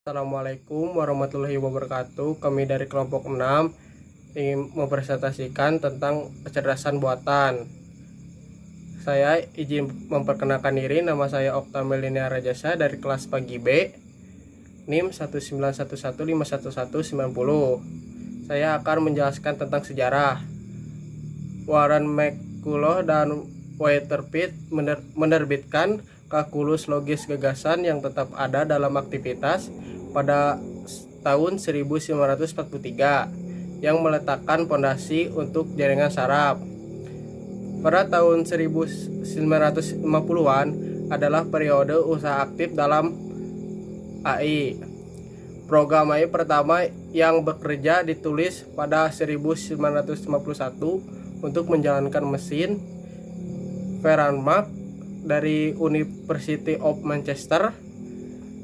Assalamualaikum warahmatullahi wabarakatuh. Kami dari kelompok 6 ingin mempresentasikan tentang kecerdasan buatan. Saya izin memperkenalkan diri. Nama saya Okta Melinia Rajasa dari kelas pagi B, NIM 191151190. Saya akan menjelaskan tentang sejarah. Warren McCulloch dan Walter Pitt menerbitkan kalkulus logis gagasan yang tetap ada dalam aktivitas pada tahun 1943 yang meletakkan fondasi untuk jaringan saraf. Pada tahun 1950-an adalah periode usaha aktif dalam AI. Program AI pertama yang bekerja ditulis pada 1951 untuk menjalankan mesin Fermat dari University of Manchester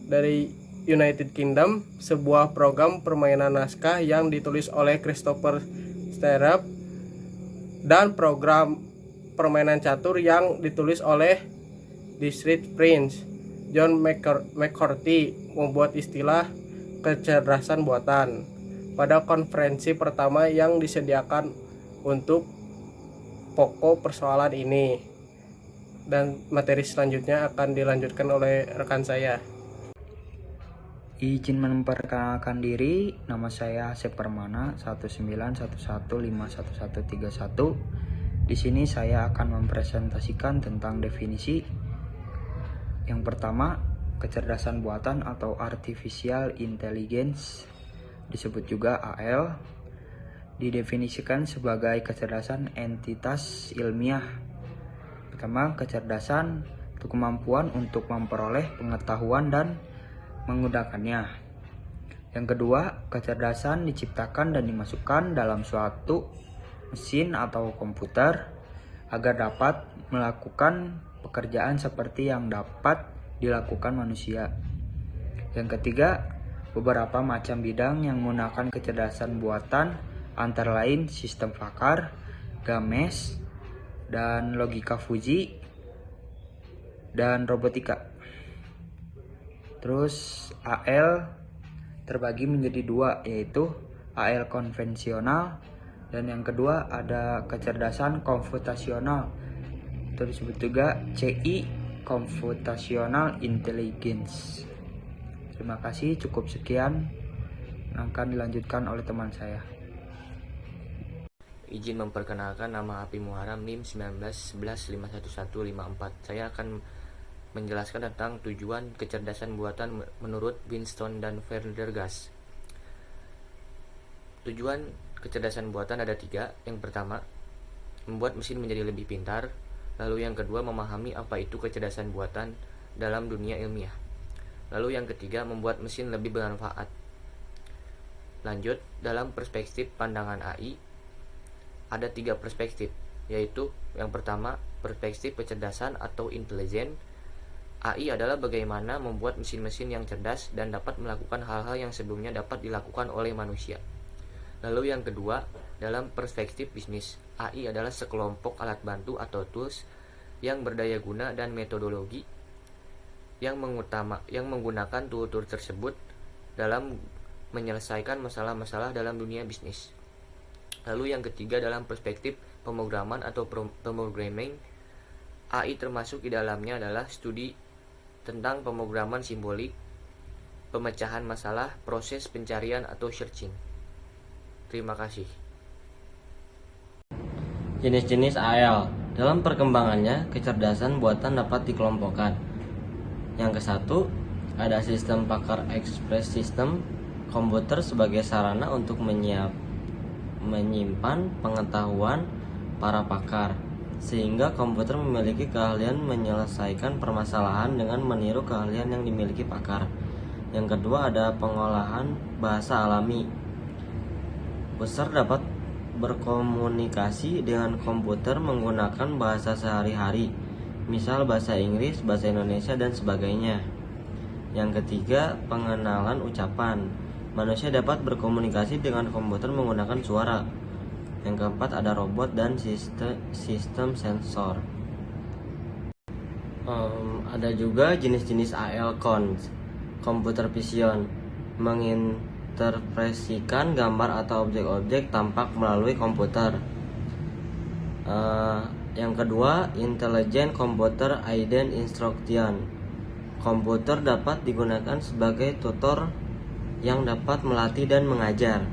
dari United Kingdom, sebuah program permainan naskah yang ditulis oleh Christopher Sterep, dan program permainan catur yang ditulis oleh District Prince. John McCarthy membuat istilah kecerdasan buatan pada konferensi pertama yang disediakan untuk pokok persoalan ini, dan materi selanjutnya akan dilanjutkan oleh rekan saya. Izin memperkenalkan diri, nama saya Asep Permana 191151131. Di sini saya akan mempresentasikan tentang definisi. Yang pertama, kecerdasan buatan atau artificial intelligence, disebut juga AL, didefinisikan sebagai kecerdasan entitas ilmiah. Pertama, kecerdasan itu kemampuan untuk memperoleh pengetahuan dan menggunakannya. Yang kedua, kecerdasan diciptakan dan dimasukkan dalam suatu mesin atau komputer agar dapat melakukan pekerjaan seperti yang dapat dilakukan manusia. Yang ketiga, beberapa macam bidang yang menggunakan kecerdasan buatan antara lain sistem Fakar, Games, dan logika Fuji, dan robotika. Terus AL terbagi menjadi dua, yaitu AL konvensional dan yang kedua ada kecerdasan komputasional. Itu disebut juga CI, Computational Intelligence. Terima kasih, cukup sekian. Akan dilanjutkan oleh teman saya. Izin memperkenalkan, nama Api Muharam, NIM 191151154. Saya akan menjelaskan tentang tujuan kecerdasan buatan menurut Winston dan Verdergast. Tujuan kecerdasan buatan ada 3. Yang pertama, membuat mesin menjadi lebih pintar. Lalu yang kedua, memahami apa itu kecerdasan buatan dalam dunia ilmiah. Lalu yang ketiga, membuat mesin lebih bermanfaat. Lanjut, dalam perspektif pandangan AI, ada 3 perspektif, yaitu yang pertama, perspektif kecerdasan atau intelijen. AI adalah bagaimana membuat mesin-mesin yang cerdas dan dapat melakukan hal-hal yang sebelumnya dapat dilakukan oleh manusia. Lalu yang kedua, dalam perspektif bisnis, AI adalah sekelompok alat bantu atau tools yang berdaya guna dan metodologi yang menggunakan tool-tool tersebut dalam menyelesaikan masalah-masalah dalam dunia bisnis. Lalu yang ketiga, dalam perspektif pemrograman atau pemrogramming, AI termasuk di dalamnya adalah studi tentang pemrograman simbolik, pemecahan masalah, proses pencarian atau searching. Terima kasih. Jenis-jenis AL. Dalam perkembangannya, kecerdasan buatan dapat dikelompokkan. Yang ke-1, ada sistem Pakar Express System, komputer sebagai sarana untuk menyimpan pengetahuan para pakar, sehingga komputer memiliki keahlian menyelesaikan permasalahan dengan meniru keahlian yang dimiliki pakar. Yang kedua, ada pengolahan bahasa alami. User dapat berkomunikasi dengan komputer menggunakan bahasa sehari-hari, misal bahasa Inggris, bahasa Indonesia, dan sebagainya. Yang ketiga, pengenalan ucapan. Manusia dapat berkomunikasi dengan komputer menggunakan suara. Yang keempat, ada robot dan sistem sensor. Ada juga jenis-jenis AL Computer Vision. menginterpretasikan gambar atau objek-objek tampak melalui komputer. Yang kedua, Intelligent Computer Aided Instruction. Komputer dapat digunakan sebagai tutor yang dapat melatih dan mengajar.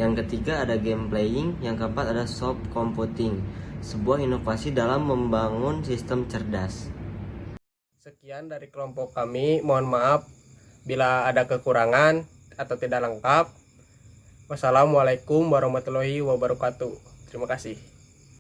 Yang ketiga ada game playing. Yang keempat ada soft computing, sebuah inovasi dalam membangun sistem cerdas. Sekian dari kelompok kami. Mohon maaf bila ada kekurangan atau tidak lengkap. Wassalamualaikum warahmatullahi wabarakatuh. Terima kasih.